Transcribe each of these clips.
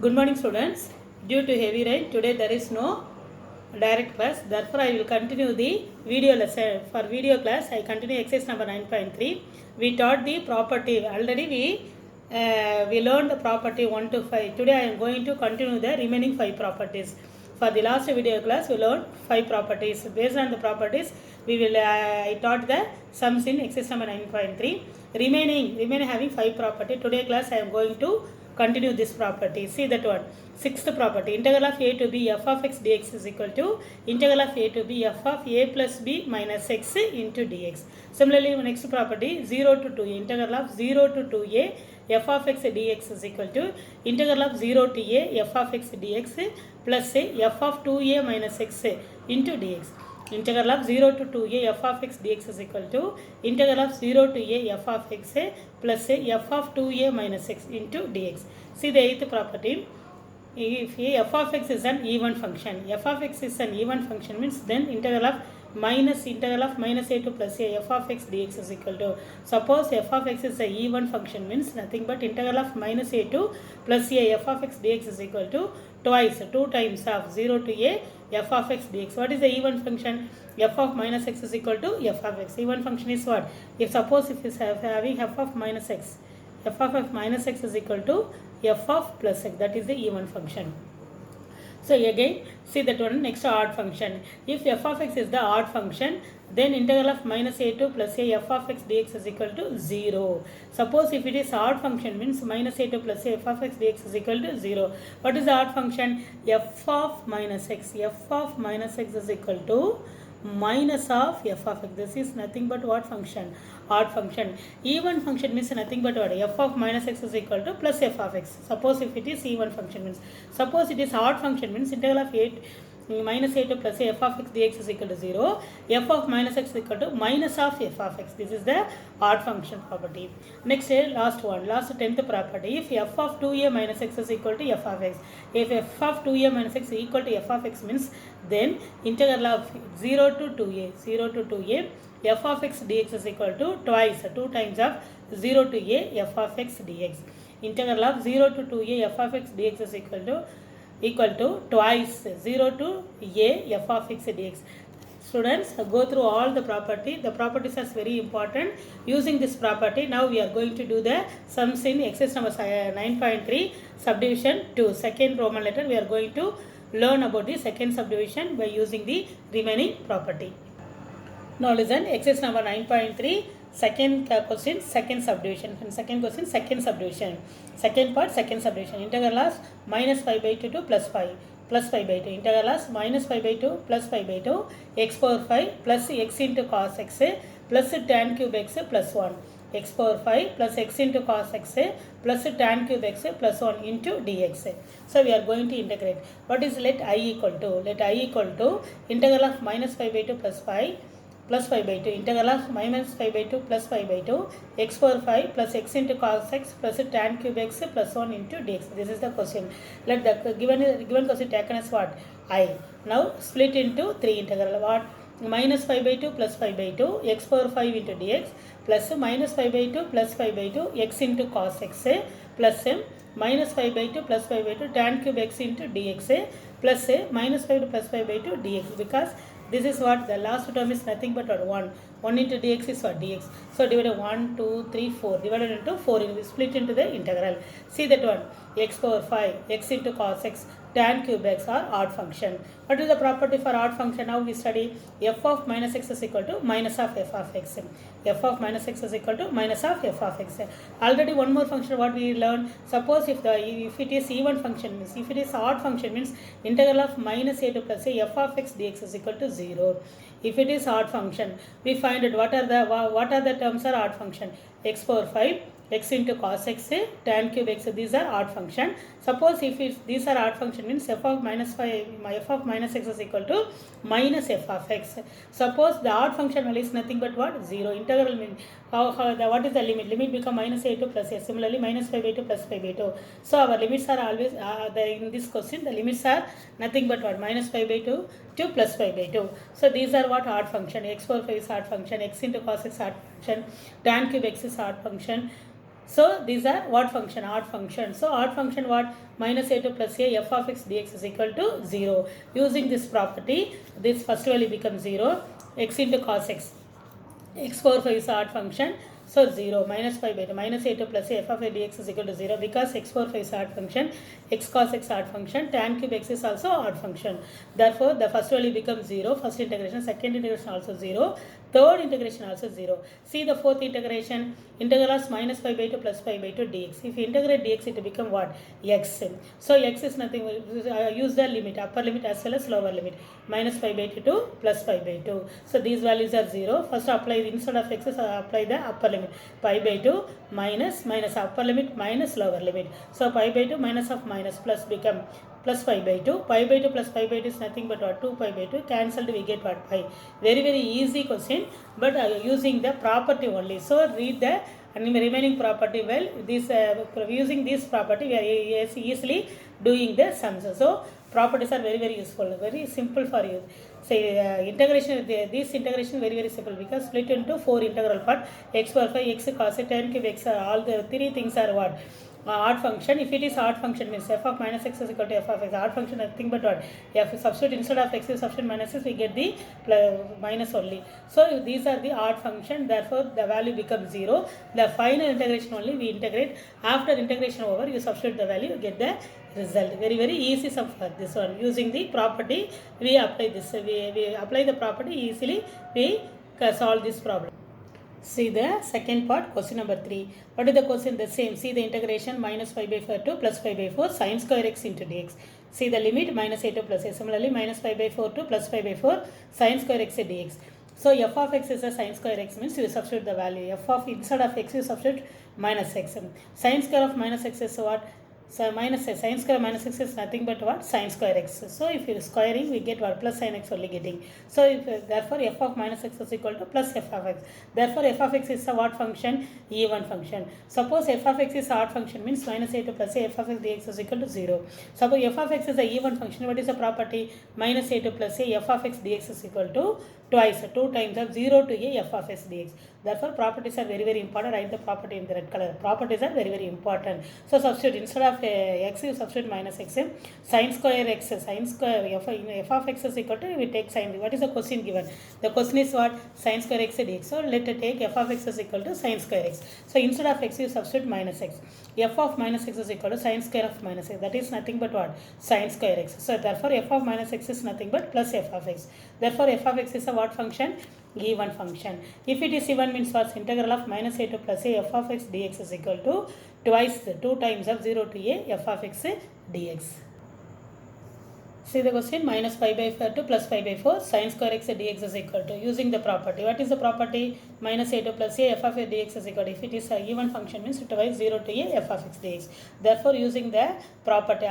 Good morning students. Due to heavy rain, today there is no direct class. Therefore, I will continue the video lesson. For video class, I continue exercise number 9.3. We taught the property. Already we learned the property 1 to 5. Today I am going to continue the remaining 5 properties. For the last video class, we learned 5 properties. Based on the properties, we will I taught the sums in exercise number 9.3. Remaining having 5 property. Today class I am going to continue this property. See that one. Sixth property. Integral of a to b f of x dx is equal to integral of a to b f of a plus b minus x into dx. Similarly, next property 0 to 2a. Integral of 0 to 2a f of x dx is equal to integral of 0 to a f of x dx plus f of 2a minus x into dx. Integral of 0 to 2a f of x dx is equal to integral of 0 to a f of x plus f of 2a minus x into dx. See the eighth property. If f of x is an even function, f of x is an even function means then integral of minus a to plus a f of x dx is equal to, suppose f of x is a even function means nothing but integral of minus a to plus a f of x dx is equal to twice 2 times of 0 to a f of x dx. What is the even function? F of minus x is equal to f of x. Even function is what? If suppose if is having f of minus x, f of x minus x is equal to f of plus x, that is the even function. So again see that one. Next odd function. If f of x is the odd function, then integral of minus a to plus a f of x dx is equal to 0. Suppose if it is odd function means minus a to plus a f of x dx is equal to 0. What is the odd function? F of minus x. F of minus x is equal to minus of f of x. This is nothing but what function? Odd function. Even function means nothing but what? F of minus x is equal to plus f of x. Suppose if it is even function means. Suppose it is odd function means integral of 8 minus a to plus a f of x dx is equal to 0. F of minus x is equal to minus of f of x. This is the odd function property. Next last one. Last 10th property. If f of 2a minus x is equal to f of x. If f of 2a minus x is equal to f of x means then integral of 0 to 2a f of x dx is equal to twice 2 times of 0 to a f of x dx. Integral of 0 to 2a f of x dx is equal to twice 0 to a f of x dx. Students, go through all the property. The properties are very important. Using this property, now we are going to do the sums in exercise number 9.3 subdivision 2. Second Roman letter, we are going to learn about the second subdivision by using the remaining property. Now listen, exercise number 9.3, second question, second subdivision. And second question, second subdivision. Second part, second subdivision. Integral of minus 5 by 2 to plus 5 by 2. Integral of minus 5 by 2 plus 5 by 2 x power 5 plus x into cos x plus tan cube x plus 1. X power 5 plus x into cos x plus tan cube x plus 1 into dx. So we are going to integrate. What is let I equal to? Let I equal to integral of minus 5 by 2 plus 5 by 2. Integral of minus 5 by 2 plus 5 by 2 x power 5 plus x into cos x plus tan cube x plus 1 into dx. This is the question. Let the given question taken as what? I. Now split into 3 integral. What? Minus 5 by 2 plus 5 by 2 x power 5 into dx plus minus 5 by 2 plus 5 by 2 x into cos x plus minus 5 by 2 plus 5 by 2 tan cube x into dx plus minus 5 to plus 5 by 2 dx, because this is what the last term is nothing but what? 1. 1 into dx is what? Dx. So divided 1, 2, 3, 4. Divided into 4. We split into the integral. See that one. X power 5, x into cos x, tan cube x are odd function. What is the property for odd function? Now we study f of minus x is equal to minus of f of x. F of minus x is equal to minus of f of x. Already one more function what we learned. Suppose if it is even function means, if it is odd function means integral of minus a to plus a f of x dx is equal to 0. If it is odd function, we find out what are the terms are odd function. X power 5, x into cos x, tan cube x, these are odd function. Suppose if these are odd function means f of minus x is equal to minus f of x. Suppose the odd function value is nothing but what? 0. Integral means what is the limit? Limit become minus a to plus a. Similarly minus 5 by 2 plus 5 by 2. So our limits are always in this question the limits are nothing but what? Minus 5 by 2 to plus 5 by 2. So these are what? Odd function. X power 5 is odd function, x into cos x odd function, tan cube x is odd function. So these are what function? Odd function. So odd function what? Minus a2 plus a f of x dx is equal to 0. Using this property, this first value becomes 0. X into cos x. X power 5 is odd function. So 0 minus 5 by 2 minus a2 plus a f of a dx is equal to 0 because x power 5 is odd function. X cos x odd function. Tan cube x is also odd function. Therefore the first value becomes 0. First integration. Second integration also 0. Third integration also 0. See the fourth integration. Integral of minus 5 by 2 plus 5 by 2 dx. If you integrate dx, it will become what? X. So x is nothing. Use the limit, upper limit as well as lower limit. Minus 5 by 2 to plus 5 by 2. So these values are 0. First apply the instead of x, apply the upper limit. Pi by 2 minus upper limit minus lower limit. So pi by 2 minus of minus plus become plus pi by 2. Pi by 2 plus pi by 2 is nothing but what? 2 pi by 2. Cancelled, we get what? Pi. Very easy question, but using the property only. So read the remaining property well. This using this property we are easily doing the sums. So properties are very useful, very simple for you. Say integration, this integration very simple because split into 4 integral part. X power 5, x cos it, tan cube x, all the 3 things are what? Odd function. If it is odd function means f of minus x is equal to f of x. Odd function nothing but what? If you substitute instead of x, you substitute minus x, we get the minus only. So these are the odd function. Therefore the value becomes 0. The final integration only we integrate. After integration over, you substitute the value, you get the result. Very easy sum for this one. Using the property, we apply this. We apply the property easily. We solve this problem. See the second part, question number 3. What is the question? The same. See the integration minus 5 by 4 to plus 5 by 4 sin square x into dx. See the limit minus a to plus a. Similarly, minus 5 by 4 to plus 5 by 4 sin square x dx. So f of x is a sin square x means you substitute the value. F of instead of x you substitute minus x. Sin square of minus x is what? So minus sin square minus x is nothing but what? Sin square x. So if you are squaring, we get what? Plus sin x only getting. So if, therefore f of minus x is equal to plus f of x. Therefore f of x is a what function? Even function. Suppose f of x is odd function means minus a to plus a, f of x dx is equal to 0. Suppose f of x is a even function, what is the property? Minus a to plus a, f of x dx is equal to twice, 2 times of 0 to a f of x dx. Therefore properties are very important. Write the property in the red color. Properties are very important. So substitute instead of x, you substitute minus x. Sin square x, sin square f of x is equal to, we take sin. What is the question given? The question is what? Sin square x dx. So let us take f of x is equal to sin square x. So instead of x, you substitute minus x. F of minus x is equal to sin square of minus x. That is nothing but what? Sin square x. So therefore f of minus x is nothing but plus f of x. Therefore f of x is a what function? Even function. If it is even means what? Integral of minus a to plus a, f of x dx is equal to twice, 2 times of 0 to a, f of x dx. See the question, minus pi by 4 to plus pi by 4 sin square x dx is equal to, using the property. What is the property? Minus a to plus a, f of a dx is equal to, if it is a even function means twice 0 to a, f of x dx. Therefore using the property,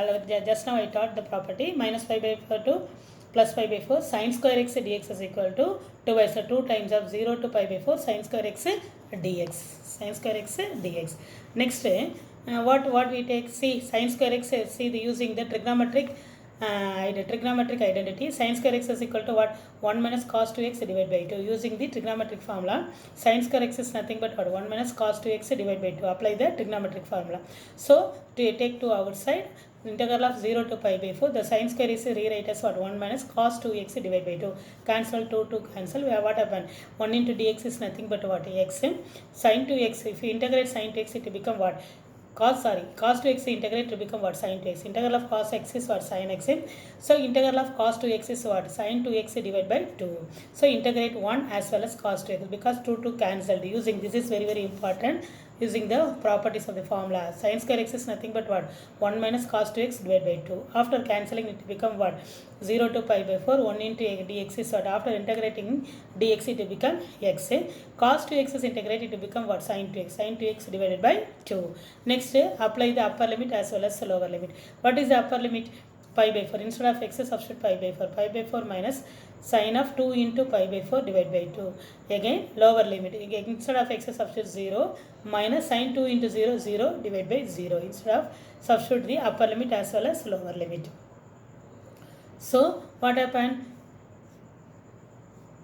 just now I taught the property, minus pi by 4 to plus pi by 4 sin square x dx is equal to twice, 2 times of 0 to pi by 4 sin square x dx. Sin square x dx. Next, what we take? See sin square x, see the using the trigonometric identity. Sin square x is equal to what? 1 minus cos 2x divided by 2. Using the trigonometric formula, sin square x is nothing but what? 1 minus cos 2x divided by 2. Apply the trigonometric formula. So to take 2 outside, integral of 0 to pi by 4, the sin square is rewrite as what? 1 minus cos 2x divided by 2. Cancel 2 cancel. We have what happened? 1 into dx is nothing but what? X. Sin 2x, if you integrate sin 2x, it will become what? Cos 2x integrate to become what? Sin 2x. Integral of cos x is what? Sin x. So integral of cos 2x is what? Sin 2x divided by 2. So integrate 1 as well as cos 2x because 2 cancelled. Using this is very important. Using the properties of the formula, sin square x is nothing but what? 1 minus cos 2x divided by 2. After cancelling, it become what? 0 to pi by 4. 1 into dx is what? After integrating dx, it will become x. Cos 2x is integrated to become what? Sin 2x. Sin 2x divided by 2. Next, apply the upper limit as well as the lower limit. What is the upper limit? Pi by 4. Instead of x, substitute pi by 4. Pi by 4 minus sin of 2 into pi by 4 divided by 2. Again, lower limit. Again, instead of x, substitute 0 minus sin 2 into 0, 0 divided by 0. Instead of substitute the upper limit as well as lower limit. So, what happened?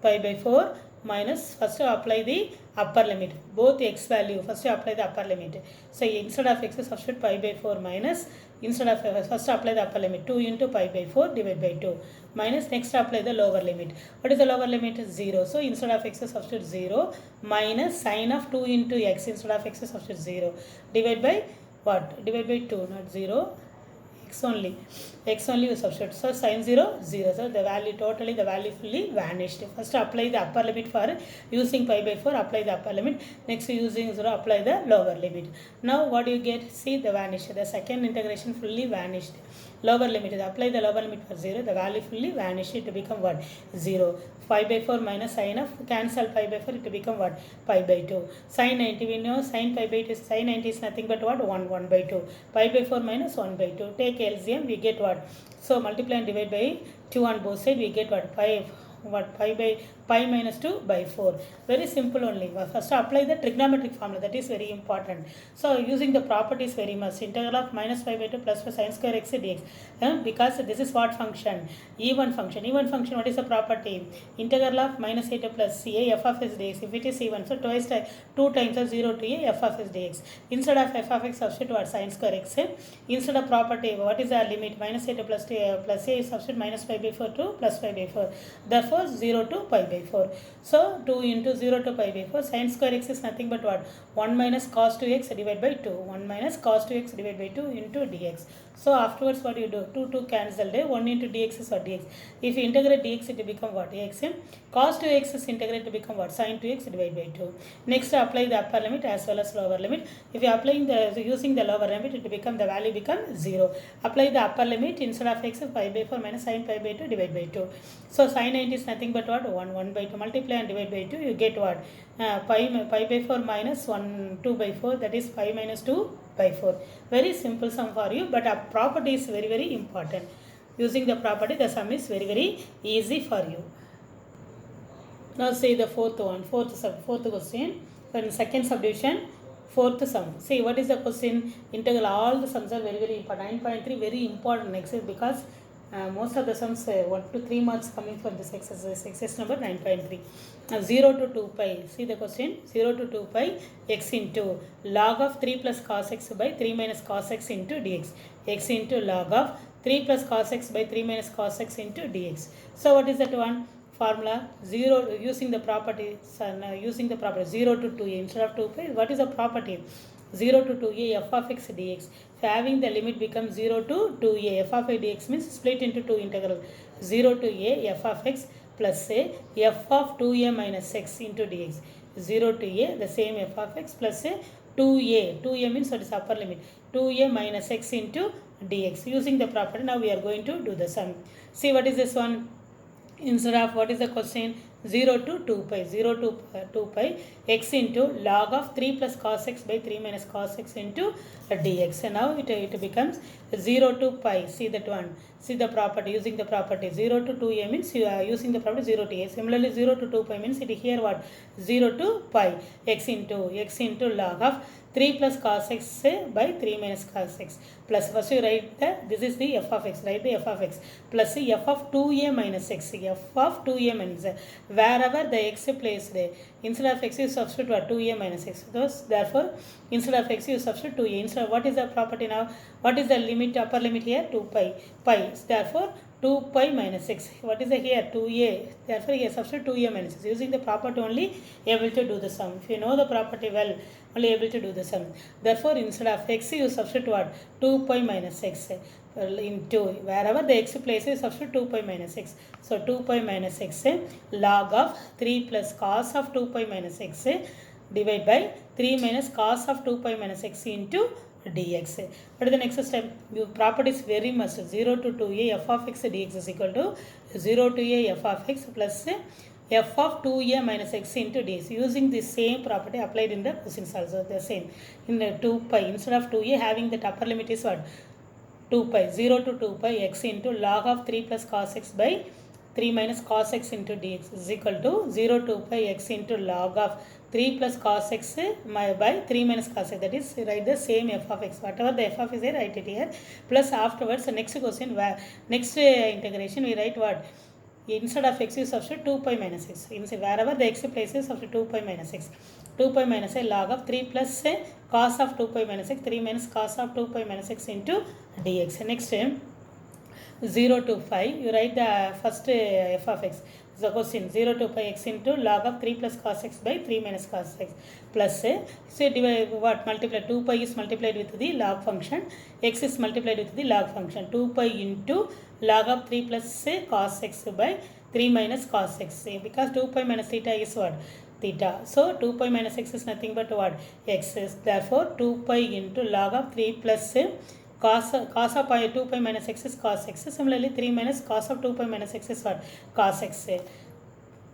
Pi by 4 minus, first apply the upper limit, both x value, first apply the upper limit. So instead of x substitute pi by 4 minus, instead of first apply the upper limit 2 into pi by 4 divided by 2 minus, next apply the lower limit. What is the lower limit? 0. So instead of x substitute 0 minus sine of 2 into x, instead of x substitute 0 divide by what? Divide by 2, not 0, x only you substitute. So sin 0 0. So the value fully vanished. First apply the upper limit for using pi by 4, apply the upper limit. Next using 0, apply the lower limit. Now what you get? See the vanish. The second integration fully vanished. Lower limit, apply the lower limit for 0, the value fully vanished. It to become what? 0. Pi by 4 minus sine of, cancel pi by 4, it to become what? Pi by 2. Sin 90, we know sin pi by 2, sin 90 is nothing but what? 1 by 2. Pi by 4 minus 1 by 2. Take LCM, we get what? So multiply and divide by 2 on both sides, we get what? Pi minus 2 by 4. Very simple only. First apply the trigonometric formula, that is very important. So using the properties very much. Integral of minus pi by 2 plus sine square x dx. Because this is what function? Even function. Even function, what is the property? Integral of minus a to plus a f of s dx. If it is even, so 2 times of 0 to a f of s dx. Instead of f of x, substitute what? Sine square x. Instead of property, what is the limit? Minus a to plus a, substitute minus pi by 4 to plus pi by 4. Therefore 0 to pi by 4. So 2 into 0 to pi by 4. Sin square x is nothing but what? 1 minus cos 2x divided by 2. 1 minus cos 2x divided by 2 into dx. So afterwards what you do? 2 cancel. 1 into dx is what? Dx. If you integrate dx, it will become what? X. Cos 2x is integrated to become what? Sin 2x divided by 2. Next apply the upper limit as well as lower limit. If you are applying using the lower limit, it will become, the value become 0. Apply the upper limit, instead of x, pi by 4 minus sin pi by 2 divided by 2. So sin 90 is nothing but what? 1 by 2. Multiply and divide by 2, you get what? Pi by 4 minus 2 by 4, that is pi minus 2 by 4. Very simple sum for you, but a property is very, very important. Using the property, the sum is very, very easy for you. Now say the fourth question. For second subdivision, fourth sum. See what is the question? Integral. All the sums are very, very important. 9.3 very important exercise, because most of the sums 1 to 3 marks coming from this exercise. Exercise number 9.3. 0 to 2 pi. See the question. 0 to 2 pi x into log of 3 plus cos x by 3 minus cos x into dx. X into log of 3 plus cos x by 3 minus cos x into dx. So what is that one? Formula 0, using the property 0 to 2a instead of 2 pi. What is the property? 0 to 2a f of x dx. So having the limit becomes 0 to 2a f of a dx, means split into 2 integral 0 to a f of x plus a f of 2a minus x into dx. 0 to a, the same f of x plus a 2a means what is upper limit, 2a minus x into dx. Using the property, now we are going to do the sum. See what is this one? Instead of, what is the question? 0 to 2 pi, 0 to 2 pi x into log of 3 plus cos x by 3 minus cos x into dx. And now it becomes 0 to pi. See that one. See the property, using the property 0 to 2a means you are using the property 0 to a. Similarly 0 to 2 pi means it here what? 0 to pi x into log of 3 plus cos x by 3 minus cos x plus, first you write this is the f of x, write the f of x plus f of 2a minus x, f of 2a minus x. Wherever the x placed, instead of x you substitute what? 2a minus x. Therefore instead of x you substitute 2a. Instead of, what is the property now? What is the limit, upper limit here? 2 pi. Therefore 2 pi minus x. What is the here? 2a. Therefore here substitute 2a minus x. Using the property only able to do the sum. If you know the property well, only able to do the sum. Therefore instead of x you substitute what? 2 pi minus x into, wherever the x places, substitute 2 pi minus x. So 2 pi minus x log of 3 plus cos of 2 pi minus x divided by 3 minus cos of 2 pi minus x into dx. What is the next step? Your property is very much 0 to 2a f of x dx is equal to 0 to a f of x plus f of 2a minus x into dx. Using the same property applied in the questions also, the same. In the 2 pi, instead of 2a, having the upper limit is what? 2 pi, 0 to 2 pi x into log of 3 plus cos x by 3 minus cos x into dx is equal to 0 to pi x into log of 3 plus cos x by 3 minus cos x. That is, write the same f of x. Whatever the f of x is, write it here. Plus afterwards, the next question, next integration, we write what? instead of x you substitute 2 pi minus x. Wherever the x places substitute 2 pi minus x. 2 pi minus a log of 3 plus a cos of 2 pi minus x, 3 minus cos of 2 pi minus x into dx. Next 0 to 5 you write the first f of x. So question 0 to pi x into log of 3 plus cos x by 3 minus cos x plus so divide what multiply 2 pi is multiplied with the log function, x is multiplied with the log function, 2 pi into log of 3 plus cos x by 3 minus cos x, because 2 pi minus theta is what? Theta. So 2 pi minus x is nothing but what? X is, therefore 2 pi into log of 3 plus cos of 2 pi minus x is cos x. Similarly 3 minus cos of 2 pi minus x is what? Cos x.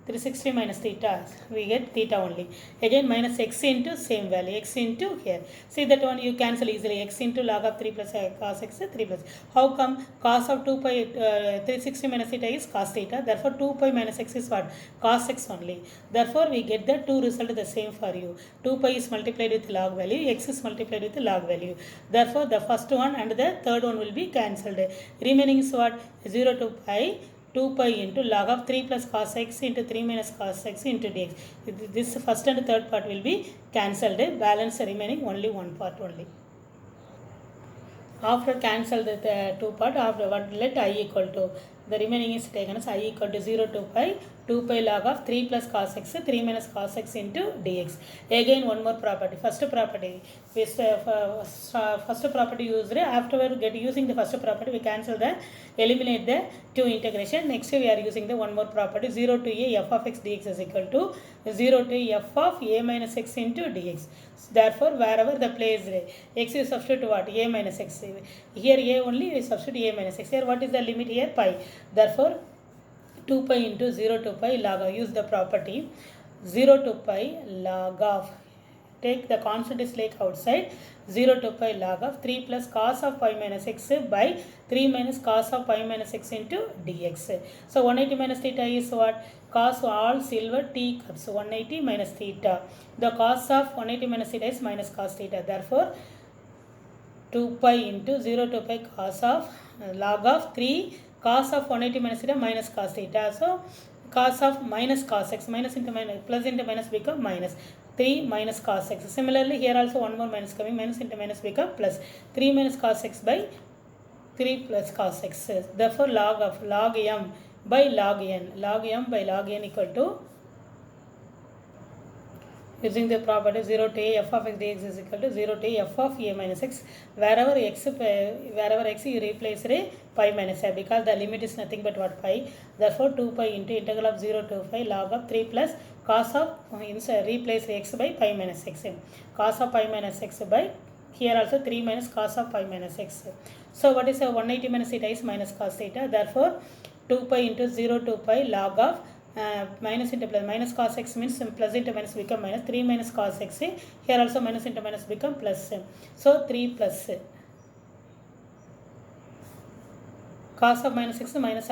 360 minus theta, we get theta only. Again minus x into same value, x into here. See that one you cancel easily, x into log of 3 plus cos x 3 plus. How come? Cos of 2 pi 360 minus theta is cos theta, therefore 2 pi minus x is what? Cos x only. Therefore we get the two result the same for you. 2 pi is multiplied with log value, x is multiplied with log value. Therefore the first one and the third one will be cancelled. Remaining is what? 0 to pi 2 pi into log of 3 plus cos x into 3 minus cos x into dx. This first and third part will be cancelled. Balance remaining only one part only. After cancel the two part, after what let I equal to, the remaining is taken as I equal to 0 to pi 2 pi log of 3 plus cos x 3 minus cos x into dx. Again one more property, first property used. Afterward get using the first property we cancel the eliminate the two integration. Next we are using the one more property, 0 to a f of x dx is equal to 0 to f of a minus x into dx. Therefore wherever the place x is substitute what? A minus x. Here a only we substitute a minus x. Here what is the limit here? Pi. Therefore 2 pi into 0 to pi log of, use the property 0 to pi log of, take the constant is like outside, 0 to pi log of 3 plus cos of pi minus x by 3 minus cos of pi minus x into dx. So 180 minus theta is what? Cos all silver t cups, 180 minus theta. The cos of 180 minus theta is minus cos theta. Therefore 2 pi into 0 to pi cos of log of 3 cos of 180 minus theta minus cos theta. So cos of minus cos x, minus into minus, plus into minus become minus 3 minus cos x. Similarly here also one more minus coming, minus into minus become plus 3 minus cos x by 3 plus cos x. Therefore log of log m by log n, log m by log n equal to, using the property 0 to a f of x dx is equal to 0 to a f of a minus x. Wherever x you replace pi minus a, because the limit is nothing but what? Pi. Therefore 2 pi into integral of 0 to pi log of 3 plus cos of replace x by pi minus x. Cos of pi minus x by, here also 3 minus cos of pi minus x. So what is 180 minus theta is minus cos theta. Therefore 2 pi into 0 to pi log of minus into plus, minus cos x means plus into minus become minus, 3 minus cos x. Here also minus into minus become plus. So 3 plus cos of minus x minus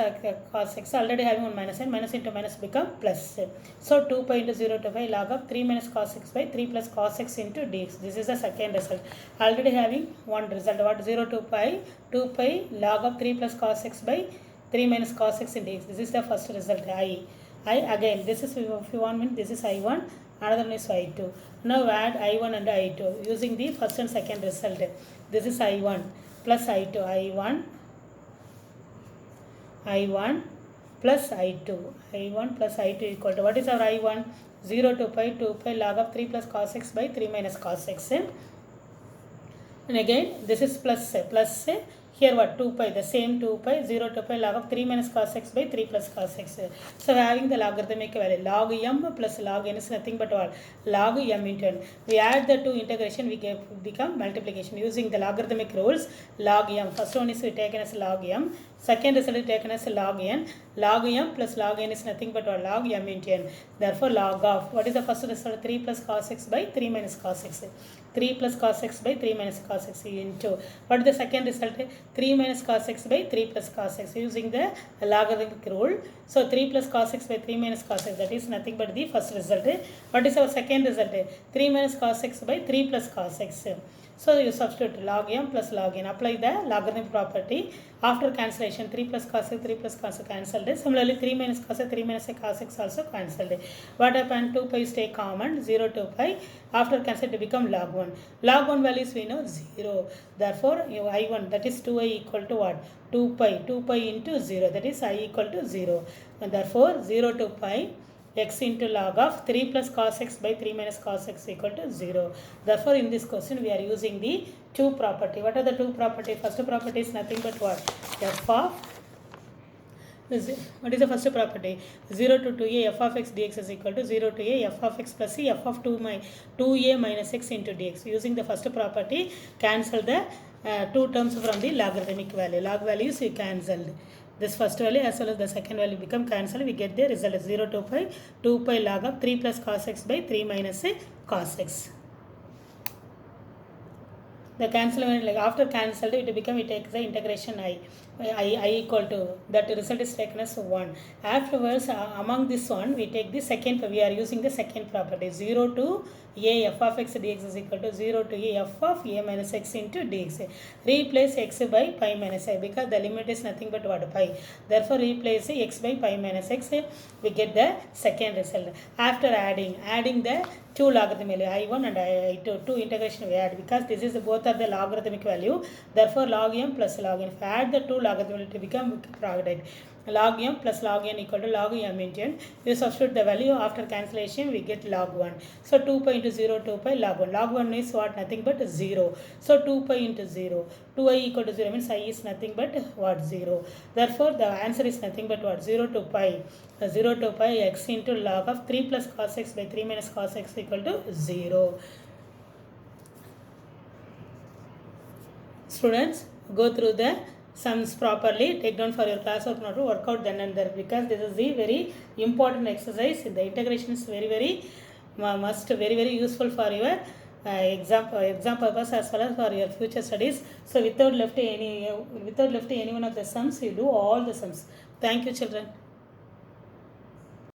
cos x, already having one minus and minus into minus become plus. So 2 pi into 0 to pi log of 3 minus cos x by 3 plus cos x into dx. This is the second result. Already having one result, what? 0 to pi 2 pi log of 3 plus cos x by 3 minus cos x into dx. This is the first result. I again, this is, if you want, this is I1, another one is I2. Now add I1 and I2 using the first and second result. This is I1 plus I2, I1 plus I2, I1 plus I2 equal to, what is our I1? 0 to pi 2 pi log of 3 plus cos x by 3 minus cos x. And again this is plus here what? 2 pi, the same 2 pi 0 to pi log of 3 minus cos x by 3 plus cos x. So having the logarithmic value log m plus log n is nothing but what? Log m into n. We add the two integration, we become multiplication using the logarithmic rules. Log m, first one is taken as log m, second result is taken as log n. Log m plus log n is nothing but what? Log m into n. Therefore log of, what is the first result? 3 plus cos x by 3 minus cos x. 3 plus cos x by 3 minus cos x into, what is the second result? 3 minus cos x by 3 plus cos x using the logarithmic rule. So 3 plus cos x by 3 minus cos x, that is nothing but the first result. What is our second result? 3 minus cos x by 3 plus cos x. So you substitute log m plus log n. Apply the logarithm property. After cancellation, 3 plus cos x, 3 plus cos x cancelled. Similarly, 3 minus cos x, 3 minus cos x also cancelled. What happened? 2 pi stay common, 0 to pi. After cancelled, it become log 1. Log 1 values we know 0. Therefore, I1, that is 2i equal to what? 2 pi into 0, that is I equal to 0. And therefore, 0 to pi x into log of 3 plus cos x by 3 minus cos x equal to 0. Therefore, in this question, we are using the two property. What are the two property? First property is nothing but what? F of, what is the first property? 0 to 2a f of x dx is equal to 0 to a f of x plus c f of 2a minus x into dx. Using the first property, cancel the two terms from the logarithmic value. Log values we cancelled. This first value as well as the second value become cancelled. We get the result as 0 to pi, 2 pi log of 3 plus cos x by 3 minus cos x. The cancel, like after cancelled, it takes the integration I equal to, that result is taken as 1. Afterwards, among this one, we take the second, we are using the second property, 0 to a f of x dx is equal to 0 to a f of a minus x into dx. Replace x by pi minus I, because the limit is nothing but what? Pi. Therefore, replace x by pi minus x, we get the second result. After adding the two logarithmic value, I1 and I2, two integration we add, because this is both are the logarithmic value. Therefore, log m plus log n. If I add the two logarithmic, it become product. Log m plus log n equal to log m into n. You substitute the value. After cancellation, we get log 1. So 2 pi into 0, 2 pi log 1. Log 1 is what? Nothing but 0. So 2 pi into 0. 2i equal to 0 means I is nothing but what? 0. Therefore, the answer is nothing but what? 0 to pi. 0 to pi x into log of 3 plus cos x by 3 minus cos x equal to 0. Students, go through the sums properly, take down for your classwork note to work out then and there, because this is the very important exercise. The integration is very very useful for your exam purpose as well as for your future studies. So without left any one of the sums, you do all the sums. Thank you, children.